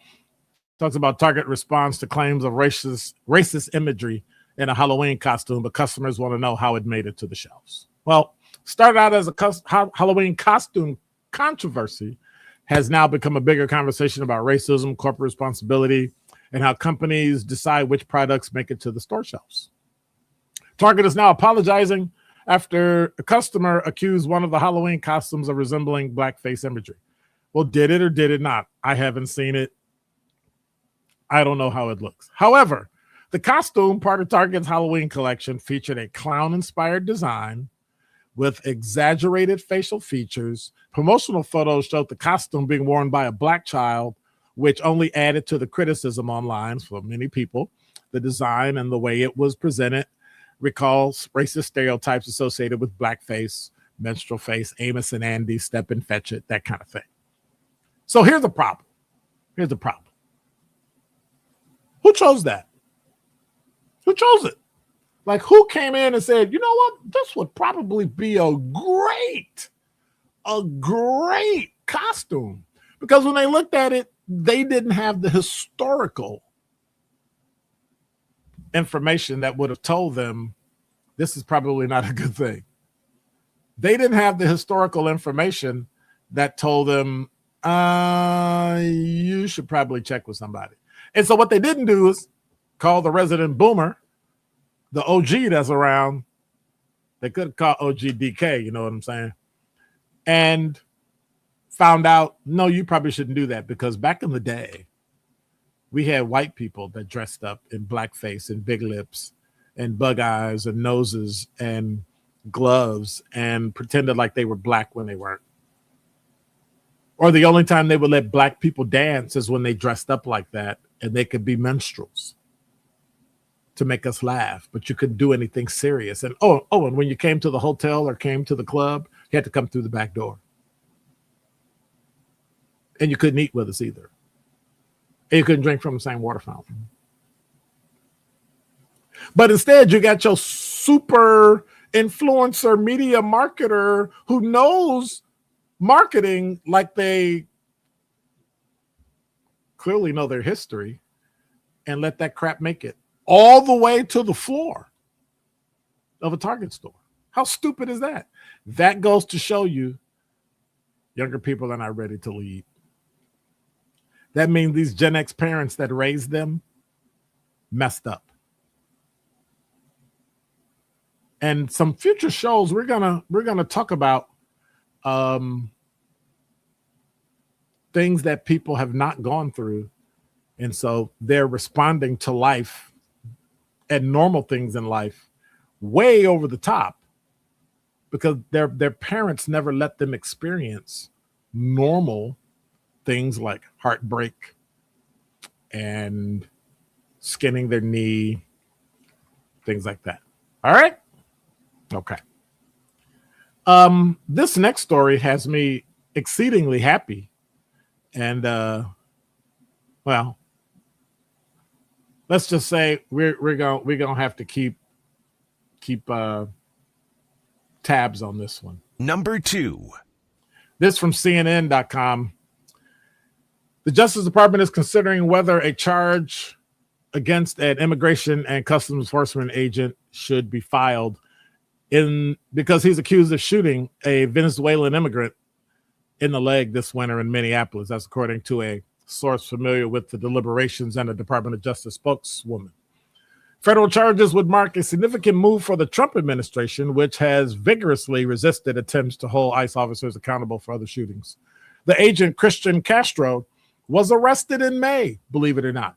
talks about Target response to claims of racist imagery in a Halloween costume, but customers want to know how it made it to the shelves. Well, Started out as a Halloween costume controversy, has now become a bigger conversation about racism, corporate responsibility, and how companies decide which products make it to the store shelves. Target is now apologizing after a customer accused one of the Halloween costumes of resembling blackface imagery. Well, did it or did it not? I haven't seen it. I don't know how it looks. However, the costume, part of Target's Halloween collection, featured a clown-inspired design with exaggerated facial features. Promotional photos showed the costume being worn by a black child, which only added to the criticism online for many people. The design and the way it was presented recalls racist stereotypes associated with blackface, menstrual face, Amos and Andy, Step and Fetch It, that kind of thing. So here's the problem. Here's the problem. Who chose that? Who chose it? Like, who came in and said, you know what? This would probably be a great costume. Because when they looked at it, they didn't have the historical information that would have told them this is probably not a good thing. They didn't have the historical information that told them, you should probably check with somebody. And so what they didn't do is call the resident boomer, the OG that's around. They could have called OG DK, you know what I'm saying? And found out, no, you probably shouldn't do that, because back in the day, we had white people that dressed up in blackface and big lips and bug eyes and noses and gloves and pretended like they were black when they weren't. Or the only time they would let black people dance is when they dressed up like that, and they could be minstrels to make us laugh, but you couldn't do anything serious. And and when you came to the hotel or came to the club, you had to come through the back door. And you couldn't eat with us either. And you couldn't drink from the same water fountain. But instead, you got your super influencer media marketer who knows marketing like they clearly know their history, and let that crap make it all the way to the floor of a Target store. How stupid is that? That goes to show you younger people are not ready to lead. That means these Gen X parents that raised them messed up. And some future shows we're gonna talk about things that people have not gone through, and so they're responding to life and normal things in life way over the top because their parents never let them experience normal things like heartbreak and skinning their knee, things like that. All right. Okay. This next story has me exceedingly happy. And well, let's just say we're gonna have to keep tabs on this one. Number 2. This from CNN.com. The Justice Department is considering whether a charge against an immigration and customs enforcement agent should be filed because he's accused of shooting a Venezuelan immigrant in the leg this winter in Minneapolis. That's according to a source familiar with the deliberations and a Department of Justice spokeswoman. Federal charges would mark a significant move for the Trump administration, which has vigorously resisted attempts to hold ICE officers accountable for other shootings. The agent, Christian Castro, was arrested in May, believe it or not,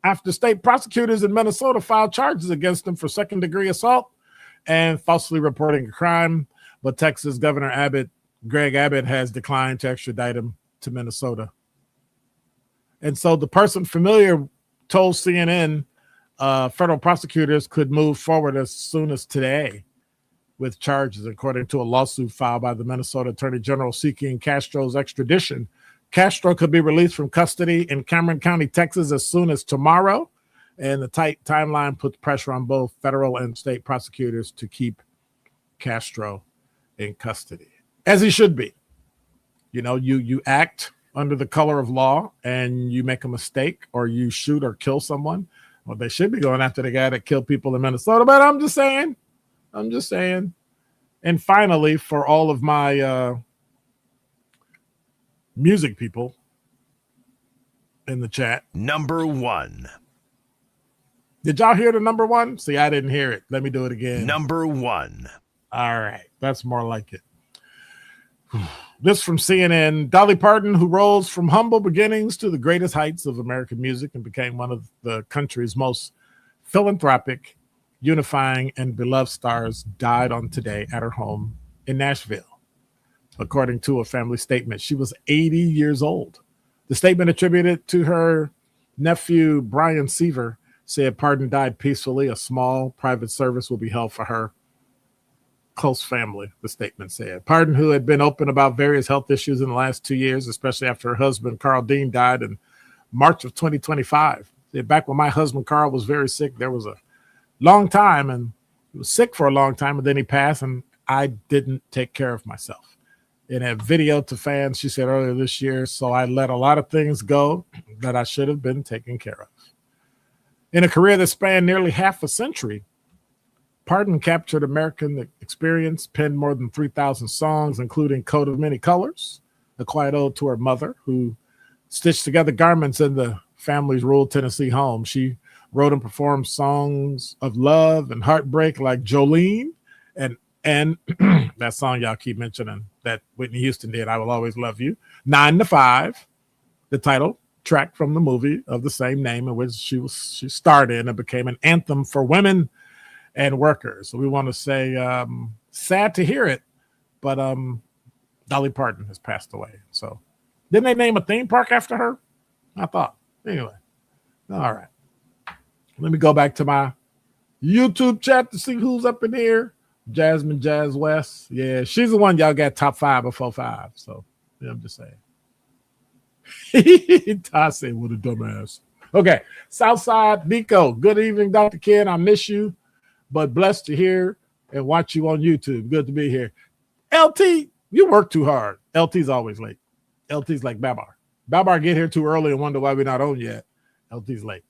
after state prosecutors in Minnesota filed charges against him for second-degree assault and falsely reporting a crime. But Texas Governor Greg Abbott has declined to extradite him to Minnesota. And so the person familiar told CNN federal prosecutors could move forward as soon as today with charges, according to a lawsuit filed by the Minnesota Attorney General seeking Castro's extradition. Castro could be released from custody in Cameron County, Texas, as soon as tomorrow. And the tight timeline puts pressure on both federal and state prosecutors to keep Castro in custody, as he should be. You know, you act under the color of law and you make a mistake or you shoot or kill someone. Well, they should be going after the guy that killed people in Minnesota. But I'm just saying, And finally, for all of my music people in the chat. Number 1. Did y'all hear the number 1? See, I didn't hear it. Let me do it again. Number 1. All right. That's more like it. This from CNN. Dolly Parton, who rose from humble beginnings to the greatest heights of American music and became one of the country's most philanthropic, unifying, and beloved stars, died on today at her home in Nashville. According to a family statement, she was 80 years old. The statement attributed to her nephew, Brian Seaver, said Parton died peacefully. A small private service will be held for her close family, the statement said. Parton, who had been open about various health issues in the last 2 years, especially after her husband, Carl Dean, died in March of 2025. Said, back when my husband, Carl, was very sick, there was a long time, and he was sick for a long time, and then he passed, and I didn't take care of myself. In a video to fans, she said earlier this year, so I let a lot of things go that I should have been taken care of. In a career that spanned nearly half a century, Parton captured American experience, penned more than 3,000 songs, including Coat of Many Colors, a quiet ode to her mother, who stitched together garments in the family's rural Tennessee home. She wrote and performed songs of love and heartbreak like Jolene and that song y'all keep mentioning that Whitney Houston did, I Will Always Love You, 9 to 5, the title track from the movie of the same name in which she starred in and became an anthem for women and workers. So we want to say sad to hear it, but Dolly Parton has passed away. So didn't they name a theme park after her? I thought. Anyway, all right. Let me go back to my YouTube chat to see who's up in here. Jasmine Jazz West. Yeah, she's the one y'all got top 5 before 5. So yeah, I'm just saying. I said, what a dumbass. Okay, Southside Nico. Good evening, Dr. Ken. I miss you, but blessed to hear and watch you on YouTube. Good to be here. LT, you work too hard. LT's always late. LT's like Babar. Babar get here too early and wonder why we're not on yet. LT's late.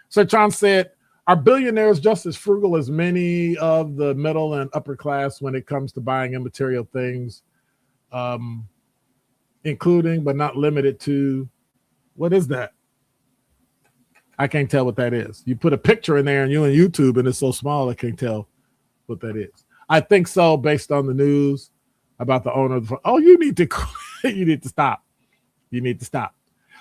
Sir John said, are billionaires just as frugal as many of the middle and upper class when it comes to buying immaterial things, including but not limited to, what is that? I can't tell what that is. You put a picture in there and you're on YouTube and it's so small I can't tell what that is. I think so, based on the news about the owner of the. Oh, you need to you need to stop. You need to stop.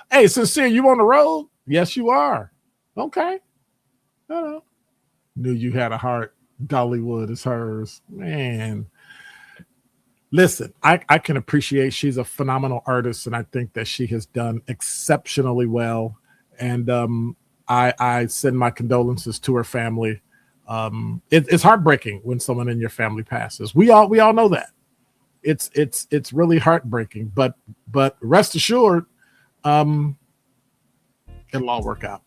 Hey, Sincere, you on the road? Yes, you are. Okay. I knew you had a heart. Dollywood is hers. Man. Listen, I can appreciate she's a phenomenal artist, and I think that she has done exceptionally well. And I send my condolences to her family. It's heartbreaking when someone in your family passes. We all know that. It's really heartbreaking, but rest assured, it'll all work out.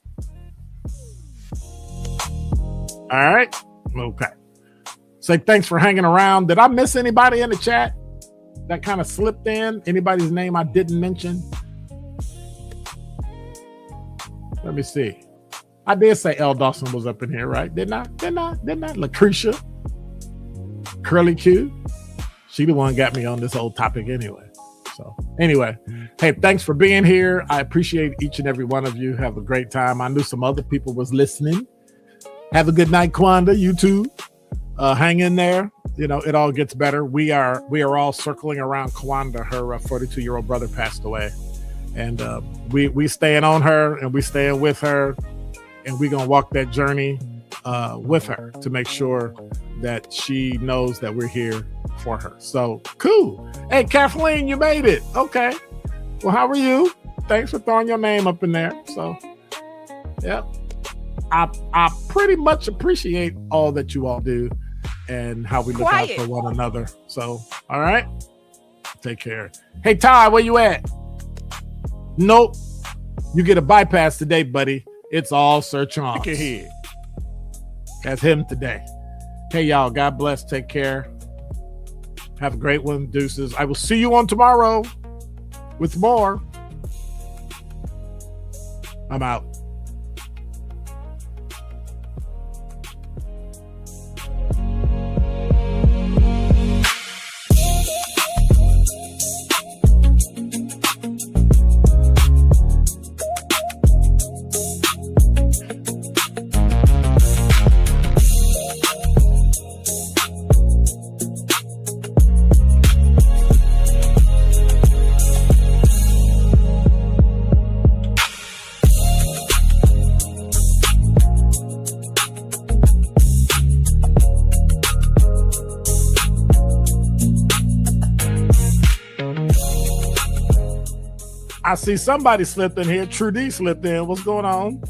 All right. Okay. Say thanks for hanging around. Did I miss anybody in the chat that kind of slipped in? Anybody's name I didn't mention? Let me see. I did say Elle Dawson was up in here, right? Didn't I? Lucretia. Curly Q. She the one got me on this whole topic anyway. So anyway, hey, thanks for being here. I appreciate each and every one of you. Have a great time. I knew some other people was listening. Have a good night, Kwanda. You too. Hang in there. You know, it all gets better. We are all circling around Kwanda. Her 42-year-old brother passed away. And we staying on her and we staying with her. And we're going to walk that journey with her to make sure that she knows that we're here for her. So, cool. Hey, Kathleen, you made it. Okay. Well, how are you? Thanks for throwing your name up in there. So, yeah. I pretty much appreciate all that you all do and how we look out for one another. So, all right. Take care. Hey, Ty, where you at? Nope. You get a bypass today, buddy. It's all Sir Charles. Look at here. That's him today. Hey, y'all. God bless. Take care. Have a great one. Deuces. I will see you on tomorrow with more. I'm out. I see somebody slipped in here. Trudy slipped in. What's going on?